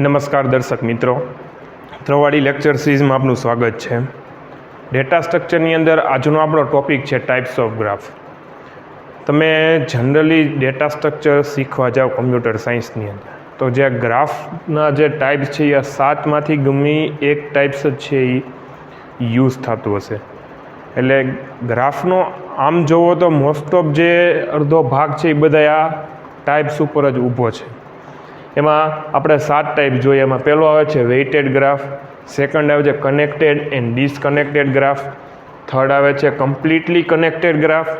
નમસ્કાર દર્શક મિત્રો, travadi લેક્ચર સિરીઝમાં આપનું સ્વાગત છે। ડેટા સ્ટ્રક્ચરની અંદર આજનો આપણો ટોપિક છે ટાઈપ્સ ઓફ ગ્રાફ। તમે જનરલી ડેટા સ્ટ્રક્ચર શીખવા જાઓ કમ્પ્યુટર સાયન્સની અંદર તો જે ગ્રાફના જે ટાઈપ્સ છે એ 7માંથી ગમે એક ટાઈપ્સ જ છે એ યુઝ થતું હશે। એટલે ગ્રાફનો આમ જોવો તો મોસ્ટ ઓફ જે અડધો ભાગ છે એ બધા આ ટાઈપ્સ ઉપર જ ઊભો છે। એમાં આપણે 7 ટાઈપ જોઈએ। એમાં પહેલો આવે છે વેઇટેડ ગ્રાફ, સેકન્ડ આવે છે કનેક્ટેડ એન્ડ ડિસકનેક્ટેડ ગ્રાફ, થર્ડ આવે છે કમ્પ્લીટલી કનેક્ટેડ ગ્રાફ,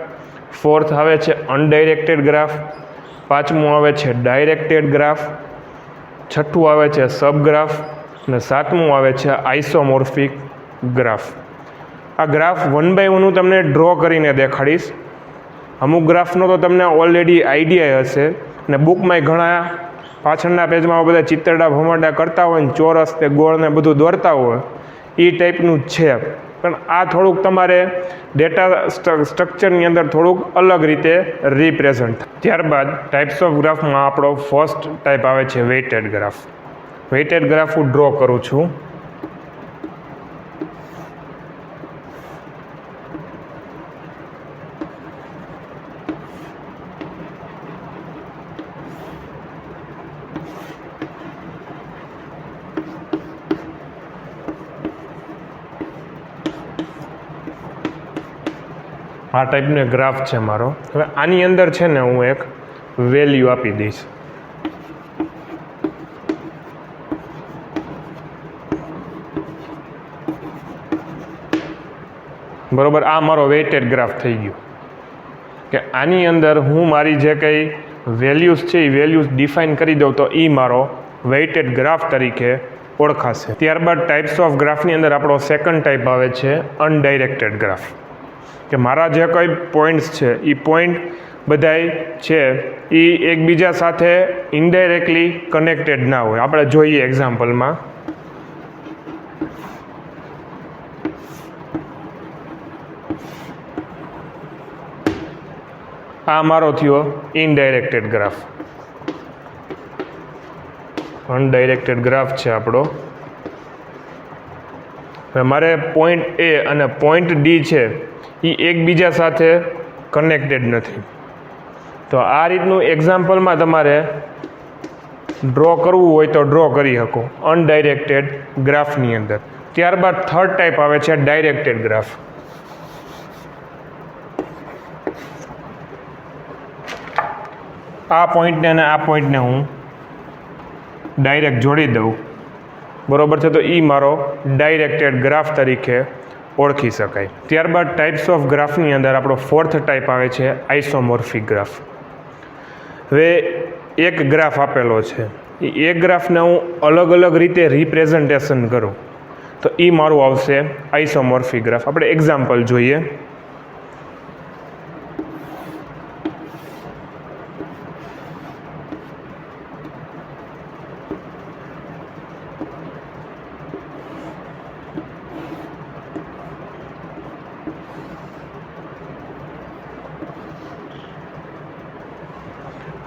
ફોર્થ આવે છે અનડાયરેક્ટેડ ગ્રાફ, પાંચમું આવે છે ડાયરેક્ટેડ ગ્રાફ, છઠ્ઠું આવે છે સબ ગ્રાફ અને સાતમું આવે છે આઇસોમોર્ફિક ગ્રાફ। આ ગ્રાફ 1 બાય 1 હું તમને ડ્રો કરીને દેખાડીશ। અમુક ગ્રાફનો તો તમને ઓલરેડી આઈડિયા હશે અને બુકમાં ઘણા પાછળના પેજમાં બધા ચિત્રડા ભમરડા કરતા હોય ને ચોરસ તે ગોળ ને બધું દોરતા હોય એ ટાઈપનું જ છે, પણ આ થોડુંક તમારે ડેટા સ્ટ્રક્ચરની અંદર થોડુંક અલગ રીતે રિપ્રેઝન્ટ થાય। ત્યારબાદ ટાઈપ્સ ઓફ ગ્રાફમાં આપણો ફર્સ્ટ ટાઈપ આવે છે વેઇટેડ ગ્રાફ। વેઇટેડ ગ્રાફ હું ડ્રો કરું છું। આ ટાઈપનો ગ્રાફ છે મારો। હવે આની અંદર છે ને હું એક વેલ્યુ આપી દઈશ। બરોબર, આ મારો વેઇટેડ ગ્રાફ થઈ ગયો કે આની અંદર હું મારી જે કંઈ વેલ્યુઝ છે એ વેલ્યુઝ ડિફાઇન કરી દઉં તો એ મારો વેઇટેડ ગ્રાફ તરીકે ઓળખાશે। ત્યારબાદ ટાઈપ્સ ઓફ ગ્રાફની અંદર આપણો સેકન્ડ ટાઈપ આવે છે અનડાયરેક્ટેડ ગ્રાફ, કે મારા જે કંઈ પોઈન્ટ્સ છે એ પોઈન્ટ બધાય છે એ એકબીજા સાથે ઇનડાયરેક્ટલી કનેક્ટેડ ના હોય। આપણે જોઈએ એક્ઝામ્પલમાં, આ મારો થયો ઇનડાયરેક્ટેડ ગ્રાફ। અનડાયરેક્ટેડ ગ્રાફ છે આપણો। મારે પોઈન્ટ એ અને પોઈન્ટ ડી છે એ એકબીજા સાથે કનેક્ટેડ નથી, તો આ રીતનું એક્ઝામ્પલમાં તમારે ડ્રો કરવું હોય તો ડ્રો કરી શકો અનડાયરેક્ટેડ ગ્રાફની અંદર। ત્યારબાદ થર્ડ ટાઈપ આવે છે ડાયરેક્ટેડ ગ્રાફ। આ પોઈન્ટને અને આ પોઈન્ટને હું ડાયરેક્ટ જોડી દઉં, બરોબર છે, તો એ મારો ડાયરેક્ટેડ ગ્રાફ તરીકે ઓળખી શકાય। ત્યારબાદ ટાઈપ્સ ઓફ ગ્રાફની અંદર આપણો ફોર્થ ટાઈપ આવે છે આઇસોમોર્ફિક ગ્રાફ। હવે એક ગ્રાફ આપેલો છે, એ ગ્રાફને હું અલગ અલગ રીતે રિપ્રેઝન્ટેશન કરું તો એ મારું આવશે આઇસોમોર્ફિક ગ્રાફ। આપણે એક્ઝામ્પલ જોઈએ।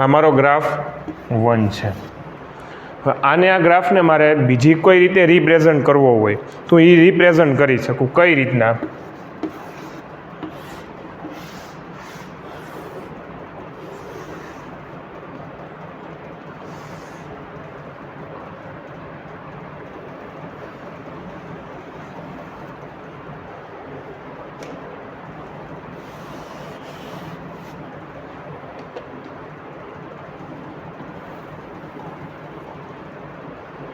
આ મારો ગ્રાફ 1 છે। આને આ ગ્રાફને મારે બીજી કોઈ રીતે રિપ્રેઝન્ટ કરવો હોય તો એ રિપ્રેઝન્ટ કરી શકું। કઈ રીતના?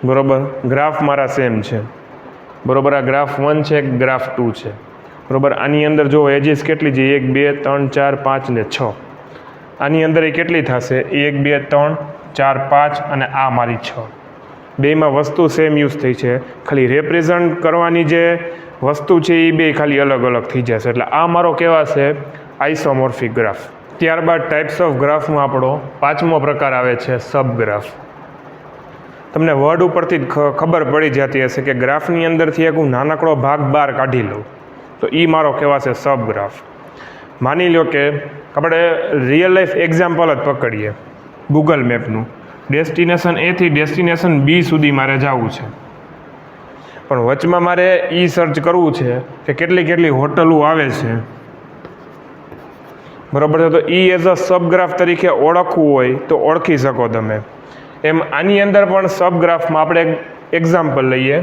બરોબર, ગ્રાફ મારા સેમ છે। બરોબર, આ ગ્રાફ 1 છે, ગ્રાફ 2 છે। બરોબર, આની અંદર જો એજીસ કેટલી છે 1 2 3 4 5 ને 6, આની અંદર એ કેટલી થશે 1 2 3 4 5 અને આ મારી 6। બેમાં વસ્તુ સેમ યુઝ થઈ છે, ખાલી રિપ્રેઝન્ટ કરવાની જે વસ્તુ છે એ બે ખાલી અલગ અલગ થઈ જશે। એટલે આ મારો કહેવાશે આઇસોમોર્ફિક ગ્રાફ। ત્યારબાદ ટાઈપ્સ ઓફ ગ્રાફમાં આપણો પાંચમો પ્રકાર આવે છે સબ ગ્રાફ। તમને વર્ડ ઉપરથી જ ખબર પડી જતી હશે કે ગ્રાફની અંદરથી એક હું નાનકડો ભાગ બહાર કાઢી લઉં તો એ મારો કહેવાશે સબ ગ્રાફ। માની લો કે આપણે રિયલ લાઈફ એક્ઝામ્પલ જ પકડીએ ગૂગલ મેપનું, ડેસ્ટિનેશન એથી ડેસ્ટિનેશન બી સુધી મારે જવું છે, પણ વચમાં મારે એ સર્ચ કરવું છે કે કેટલી કેટલી હોટલો આવે છે, બરાબર છે. તો એ એઝ અ સબગ્રાફ તરીકે ઓળખવું હોય તો ઓળખી શકો તમે. એમ આની અંદર પણ સબગ્રાફમાં આપણે એક એક્ઝામ્પલ લઈએ.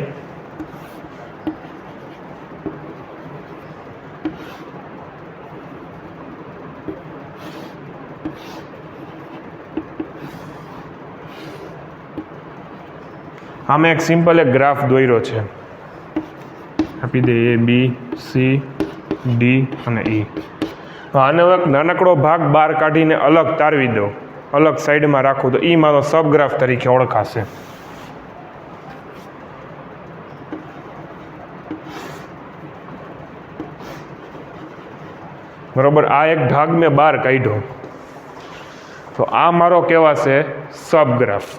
આમાં એક સિમ્પલ એક ગ્રાફ દોર્યો છે, આપી દે A B C D અને E. આનો એક નાનકડો ભાગ બહાર કાઢીને અલગ તારવી દો, અલગ સાઈડમાં રાખું તો એ મારો સબગ્રાફ તરીકે ઓળખાશે. બરોબર, આ એક ભાગ મેં બહાર કાઢ્યો તો આ મારો કહેવાશે સબગ્રાફ.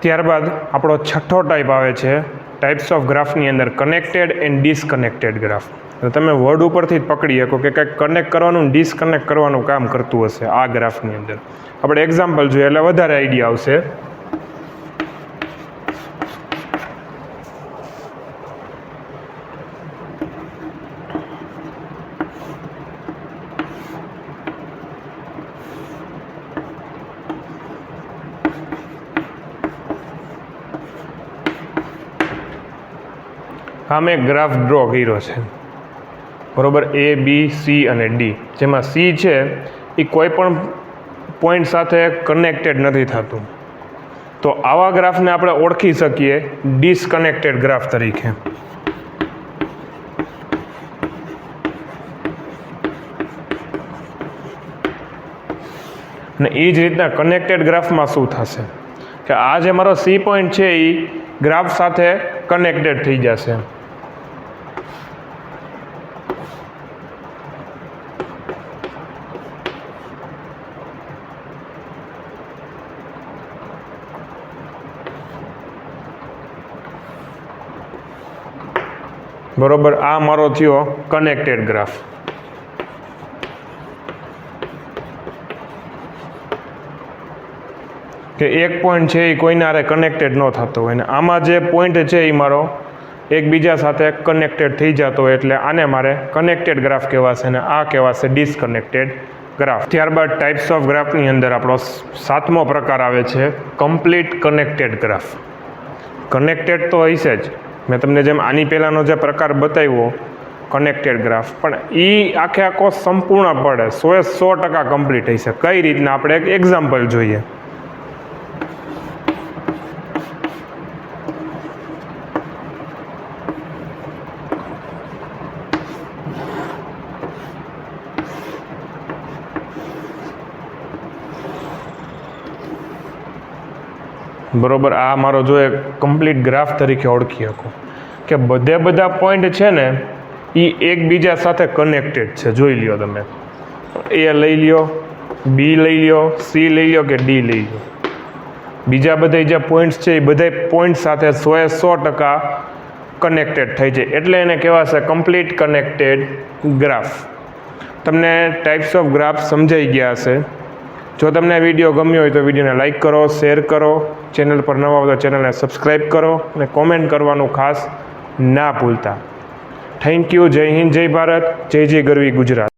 ત્યારબાદ આપણો છઠ્ઠો ટાઈપ આવે છે ટાઈપ્સ ઓફ ગ્રાફની અંદર કનેક્ટેડ એન્ડ ડિસકનેક્ટેડ ગ્રાફ. તો તમે વર્ડ ઉપરથી જ પકડી શકો કે કંઈક કનેક્ટ કરવાનું ડિસકનેક્ટ કરવાનું કામ કરતું હશે આ ગ્રાફની અંદર. આપણે એક્ઝામ્પલ જોઈએ એટલે વધારે આઈડિયા આવશે. હા, મેં ગ્રાફ ડ્રો કર્યો છે, બરોબર, A B C અને D, જેમાં C છે એ કોઈ પણ પોઈન્ટ સાથે કનેક્ટેડ નથી થતું. તો આવા ગ્રાફને આપણે ઓળખી શકીએ ડિસકનેક્ટેડ ગ્રાફ તરીકે. અને એ જ રીતના કનેક્ટેડ ગ્રાફમાં શું થશે કે આ જે મારો C પોઈન્ટ છે એ ગ્રાફ સાથે કનેક્ટેડ થઈ જશે. બરોબર, આ મારો થયો કનેક્ટેડ ગ્રાફ. કે એક પોઈન્ટ છે એ કોઈને હારે કનેક્ટેડ ન થતો હોય ને આમાં જે પોઈન્ટ છે એ મારો એકબીજા સાથે કનેક્ટેડ થઈ જતો હોય, એટલે આને મારે કનેક્ટેડ ગ્રાફ કહેવાશે અને આ કહેવાશે ડિસકનેક્ટેડ ગ્રાફ. ત્યારબાદ ટાઈપ્સ ઓફ ગ્રાફની અંદર આપણો સાતમો પ્રકાર આવે છે કમ્પ્લીટ કનેક્ટેડ ગ્રાફ. કનેક્ટેડ તો હશે જ, મેં તમને જેમ આની પહેલાંનો જે પ્રકાર બતાવ્યો કનેક્ટેડ ગ્રાફ, પણ એ આખો સંપૂર્ણ પડે 100% કમ્પ્લીટ હશે. કઈ રીતના આપણે એક એક્ઝામ્પલ જોઈએ. બરોબર, આ મારો જો એક કમ્પ્લીટ ગ્રાફ તરીકે ઓળખી શકો કે બધા પોઈન્ટ છે ને એ એકબીજા સાથે કનેક્ટેડ છે. જોઈ લ્યો તમે, A લઈ લ્યો, B લઈ લ્યો, C લઈ લ્યો કે D લઈ લ્યો, બીજા બધા જે પોઈન્ટ્સ છે એ બધા પોઈન્ટ સાથે 100% કનેક્ટેડ થઈ છે, એટલે એને કહેવાશે કમ્પ્લીટ કનેક્ટેડ ગ્રાફ. તમને ટાઈપ્સ ઓફ ગ્રાફ સમજાઈ ગયા હશે. જો તમને આ વિડીયો ગમ્યો હોય તો વિડીયોને લાઇક કરો, શેર કરો, ચેનલ પર નવા હોય તો ચેનલને સબસ્ક્રાઈબ કરો અને કોમેન્ટ કરવાનું ખાસ ના ભૂલતા. Thank you. જય હિન્દ, જય ભારત, જય જય ગરવી ગુજરાત.